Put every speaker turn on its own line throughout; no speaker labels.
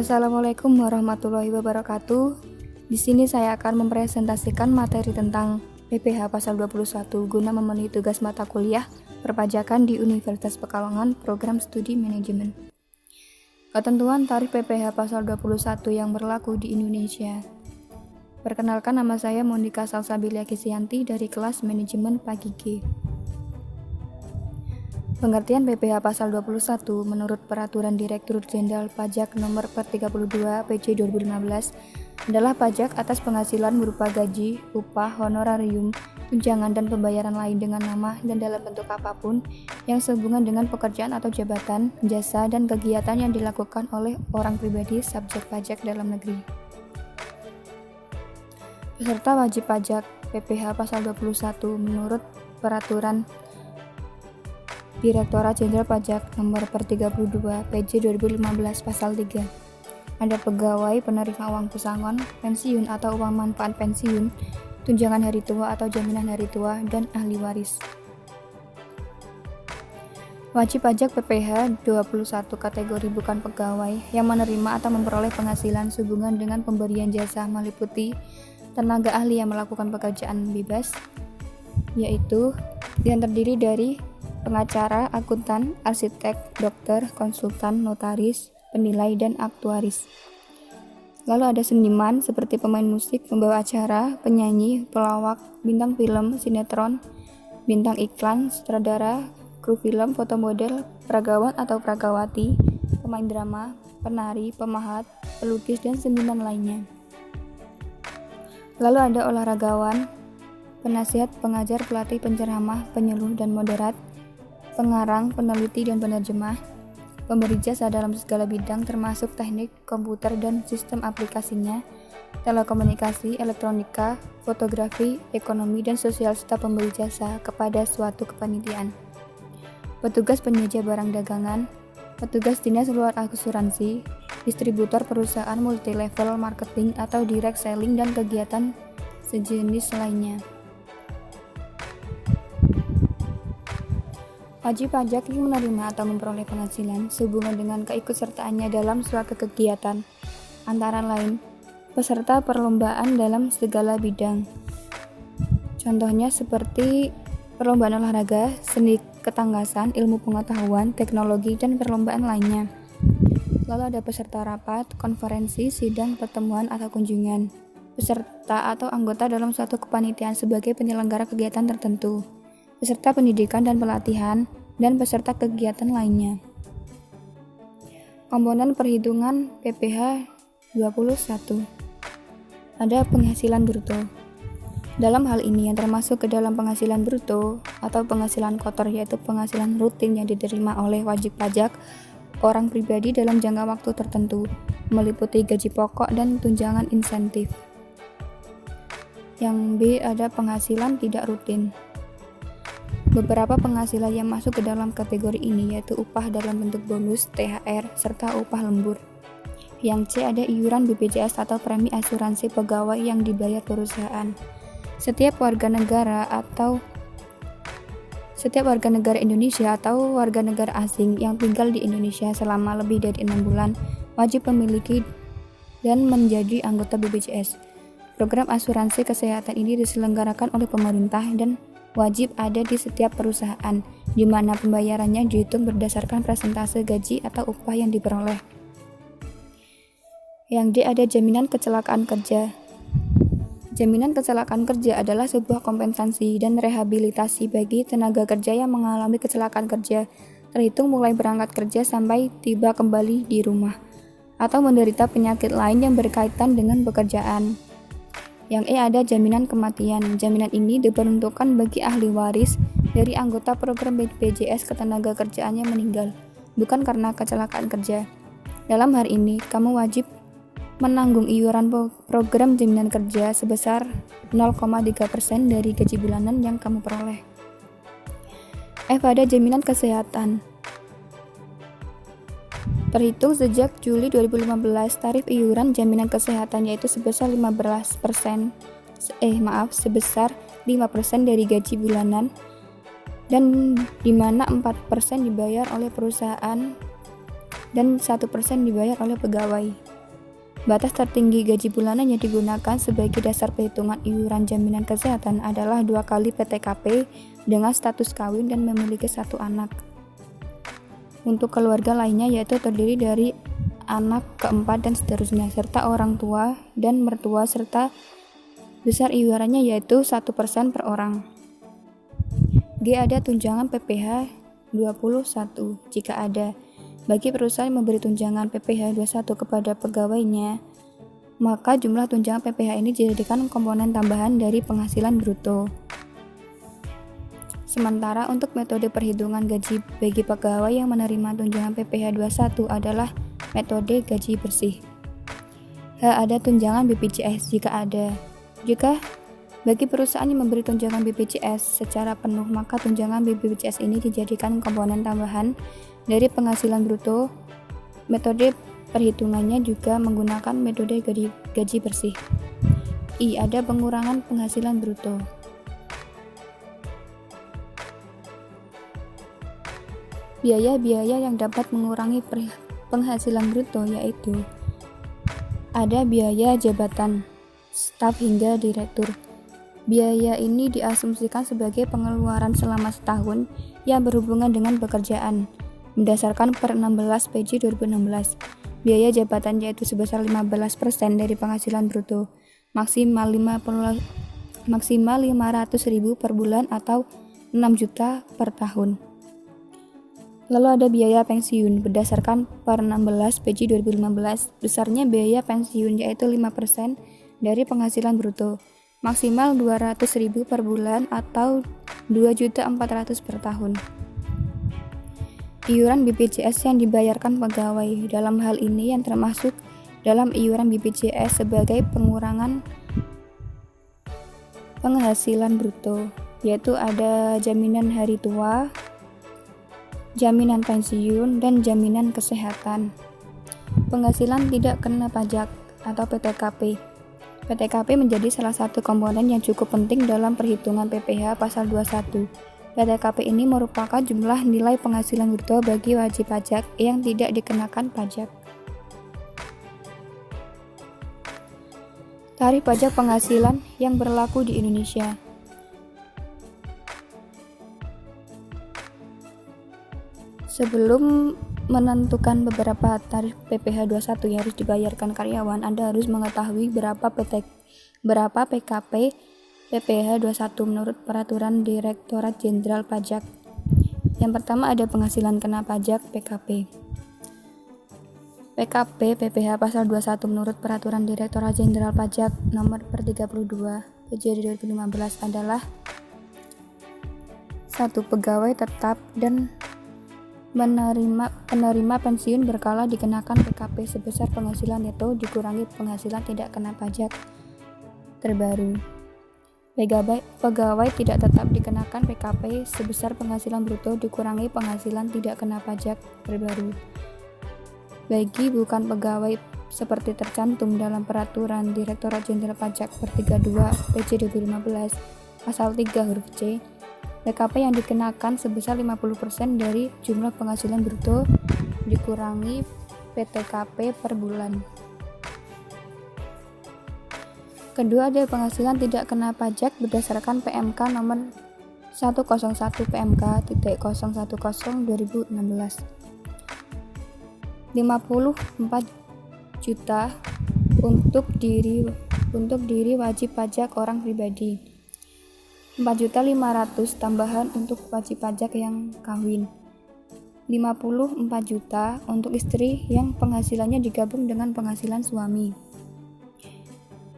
Assalamualaikum warahmatullahi wabarakatuh. Di sini saya akan mempresentasikan materi tentang PPh pasal 21 guna memenuhi tugas mata kuliah perpajakan di Universitas Pekalongan Program Studi Manajemen. Ketentuan tarif PPh pasal 21 yang berlaku di Indonesia. Perkenalkan, nama saya Monika Salsabilia Kisianti dari kelas Manajemen Pagi G. Pengertian PPh pasal 21 menurut Peraturan Direktur Jenderal Pajak Nomor 32 PJ 2015 adalah pajak atas penghasilan berupa gaji, upah, honorarium, tunjangan dan pembayaran lain dengan nama dan dalam bentuk apapun yang sehubungan dengan pekerjaan atau jabatan, jasa dan kegiatan yang dilakukan oleh orang pribadi subjek pajak dalam negeri. Peserta wajib pajak PPh pasal 21 menurut Peraturan Direktorat Jenderal Pajak Nomor 32 PJ 2015 Pasal 3. Ada pegawai penerima uang pesangon, pensiun atau uang manfaat pensiun, tunjangan hari tua atau jaminan hari tua, dan ahli waris. Wajib pajak PPh 21 kategori bukan pegawai yang menerima atau memperoleh penghasilan sehubungan dengan pemberian jasa meliputi tenaga ahli yang melakukan pekerjaan bebas, yaitu yang terdiri dari pengacara, akuntan, arsitek, dokter, konsultan, notaris, penilai, dan aktuaris. Lalu ada seniman seperti pemain musik, pembawa acara, penyanyi, pelawak, bintang film, sinetron, bintang iklan, sutradara, kru film, fotomodel, peragawan atau peragawati, pemain drama, penari, pemahat, pelukis, dan seniman lainnya. Lalu ada olahragawan, penasihat, pengajar, pelatih, penceramah, penyuluh, dan moderat, pengarang, peneliti, dan penerjemah, pemberi jasa dalam segala bidang termasuk teknik, komputer, dan sistem aplikasinya, telekomunikasi, elektronika, fotografi, ekonomi, dan sosial serta pemberi jasa kepada suatu kepanitiaan. Petugas penyedia barang dagangan, petugas dinas luar asuransi, distributor perusahaan multilevel marketing atau direct selling dan kegiatan sejenis lainnya. Wajib pajak yang menerima atau memperoleh penghasilan sehubungan dengan keikutsertaannya dalam suatu kegiatan, antara lain peserta perlombaan dalam segala bidang. Contohnya seperti perlombaan olahraga, seni ketangkasan, ilmu pengetahuan, teknologi, dan perlombaan lainnya. Lalu ada peserta rapat, konferensi, sidang, pertemuan, atau kunjungan. Peserta atau anggota dalam suatu kepanitiaan sebagai penyelenggara kegiatan tertentu. Peserta pendidikan dan pelatihan, dan peserta kegiatan lainnya. Komponen perhitungan PPh 21. Ada penghasilan bruto. Dalam hal ini yang termasuk ke dalam penghasilan bruto atau penghasilan kotor, yaitu penghasilan rutin yang diterima oleh wajib pajak orang pribadi dalam jangka waktu tertentu, meliputi gaji pokok dan tunjangan insentif. Yang B, ada penghasilan tidak rutin. Beberapa penghasilan yang masuk ke dalam kategori ini yaitu upah dalam bentuk bonus, THR, serta upah lembur. Yang C, ada iuran BPJS atau premi asuransi pegawai yang dibayar perusahaan. Setiap warga negara Indonesia atau warga negara asing yang tinggal di Indonesia selama lebih dari 6 bulan wajib memiliki dan menjadi anggota BPJS. Program asuransi kesehatan ini diselenggarakan oleh pemerintah dan wajib ada di setiap perusahaan, di mana pembayarannya dihitung berdasarkan persentase gaji atau upah yang diperoleh. Yang D, ada jaminan kecelakaan kerja. Jaminan kecelakaan kerja adalah sebuah kompensasi dan rehabilitasi bagi tenaga kerja yang mengalami kecelakaan kerja, terhitung mulai berangkat kerja sampai tiba kembali di rumah, atau menderita penyakit lain yang berkaitan dengan pekerjaan. Yang E, ada jaminan kematian. Jaminan ini diperuntukkan bagi ahli waris dari anggota program BPJS ketenaga kerjaan yang meninggal, bukan karena kecelakaan kerja. Dalam hal ini, kamu wajib menanggung iuran program jaminan kerja sebesar 0,3% dari gaji bulanan yang kamu peroleh. F, ada jaminan kesehatan. Terhitung sejak Juli 2015, tarif iuran jaminan kesehatan yaitu sebesar 5% dari gaji bulanan, dan di mana 4% dibayar oleh perusahaan dan 1% dibayar oleh pegawai. Batas tertinggi gaji bulanan yang digunakan sebagai dasar perhitungan iuran jaminan kesehatan adalah 2 kali PTKP dengan status kawin dan memiliki 1 anak. Untuk keluarga lainnya yaitu terdiri dari anak keempat dan seterusnya, serta orang tua dan mertua, serta besar iurannya yaitu 1% per orang. G. Ada tunjangan PPh 21 jika ada. Bagi perusahaan yang memberi tunjangan PPh 21 kepada pegawainya, maka jumlah tunjangan PPh ini dijadikan komponen tambahan dari penghasilan bruto. Sementara untuk metode perhitungan gaji bagi pegawai yang menerima tunjangan PPh 21 adalah metode gaji bersih. H. Ada tunjangan BPJS jika ada. Jika bagi perusahaan yang memberi tunjangan BPJS secara penuh, maka tunjangan BPJS ini dijadikan komponen tambahan dari penghasilan bruto. Metode perhitungannya juga menggunakan metode gaji bersih. I. Ada pengurangan penghasilan bruto. Biaya-biaya yang dapat mengurangi penghasilan bruto yaitu ada biaya jabatan, staf hingga direktur. Biaya ini diasumsikan sebagai pengeluaran selama setahun yang berhubungan dengan pekerjaan berdasarkan per 16 PJ 2016. Biaya jabatan yaitu sebesar 15% dari penghasilan bruto, maksimal 500.000 per bulan atau 6 juta per tahun. Lalu ada biaya pensiun berdasarkan per 16 PJ 2015. Besarnya biaya pensiun yaitu 5% dari penghasilan bruto, maksimal 200.000 per bulan atau 2.400.000 per tahun. Iuran BPJS yang dibayarkan pegawai, dalam hal ini yang termasuk dalam iuran BPJS sebagai pengurangan penghasilan bruto, yaitu ada jaminan hari tua, jaminan pensiun, dan jaminan kesehatan. Penghasilan tidak kena pajak atau PTKP. PTKP menjadi salah satu komponen yang cukup penting dalam perhitungan PPh pasal 21. PTKP ini merupakan jumlah nilai penghasilan bruto bagi wajib pajak yang tidak dikenakan pajak. Tarif pajak penghasilan yang berlaku di Indonesia. Sebelum menentukan beberapa tarif PPh 21 yang harus dibayarkan karyawan, Anda harus mengetahui berapa PKP PPh 21 menurut Peraturan Direktorat Jenderal Pajak. Yang pertama ada penghasilan kena pajak PKP. PKP PPh pasal 21 menurut Peraturan Direktorat Jenderal Pajak nomor per 32 PJ 2015 adalah 1. Pegawai tetap dan penerima pensiun berkala dikenakan PKP sebesar penghasilan neto dikurangi penghasilan tidak kena pajak terbaru. Pegawai tidak tetap dikenakan PKP sebesar penghasilan bruto dikurangi penghasilan tidak kena pajak terbaru. Bagi bukan pegawai seperti tercantum dalam Peraturan Direktorat Jenderal Pajak per 32 PJ 2015 pasal 3 huruf C, PKP yang dikenakan sebesar 50% dari jumlah penghasilan bruto dikurangi PTKP per bulan. Kedua, ada penghasilan tidak kena pajak berdasarkan PMK nomor 101 PMK.010 2016. 54 juta untuk diri wajib pajak orang pribadi. 4.500.000 tambahan untuk wajib pajak yang kawin. 54 juta untuk istri yang penghasilannya digabung dengan penghasilan suami.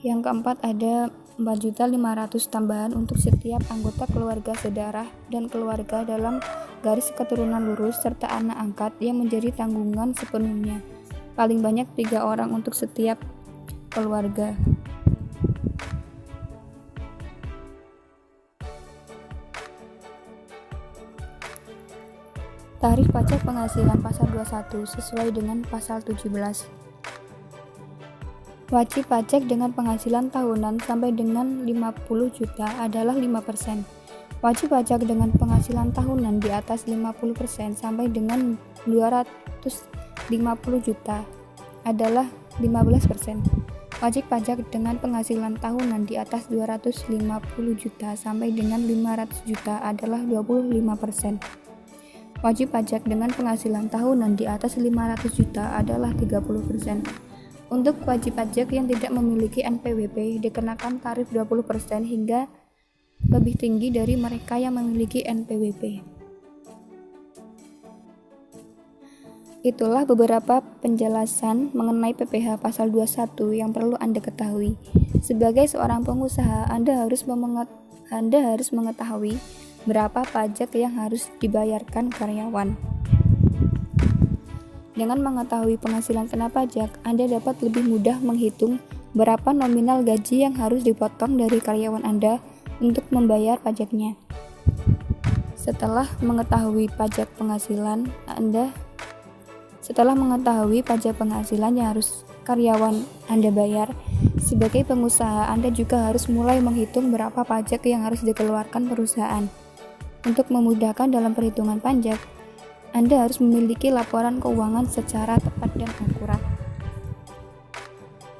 Yang keempat ada 4.500.000 tambahan untuk setiap anggota keluarga sedarah dan keluarga dalam garis keturunan lurus serta anak angkat yang menjadi tanggungan sepenuhnya. Paling banyak 3 orang untuk setiap keluarga. Tarif pajak penghasilan pasal 21 sesuai dengan pasal 17. Wajib pajak dengan penghasilan tahunan sampai dengan 50 juta adalah 5%. Wajib pajak dengan penghasilan tahunan di atas 50% sampai dengan 250 juta adalah 15%. Wajib pajak dengan penghasilan tahunan di atas 250 juta sampai dengan 500 juta adalah 25%. Wajib pajak dengan penghasilan tahunan di atas 500 juta adalah 30%. Untuk wajib pajak yang tidak memiliki NPWP dikenakan tarif 20% hingga lebih tinggi dari mereka yang memiliki NPWP. Itulah beberapa penjelasan mengenai PPh pasal 21 yang perlu Anda ketahui. Sebagai seorang pengusaha, Anda harus mengetahui berapa pajak yang harus dibayarkan karyawan. Dengan mengetahui penghasilan kena pajak, Anda dapat lebih mudah menghitung berapa nominal gaji yang harus dipotong dari karyawan Anda untuk membayar pajaknya. Setelah mengetahui pajak penghasilan yang harus karyawan Anda bayar, sebagai pengusaha Anda juga harus mulai menghitung berapa pajak yang harus dikeluarkan perusahaan. Untuk memudahkan dalam perhitungan pajak, Anda harus memiliki laporan keuangan secara tepat dan akurat.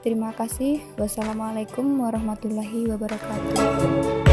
Terima kasih. Wassalamualaikum warahmatullahi wabarakatuh.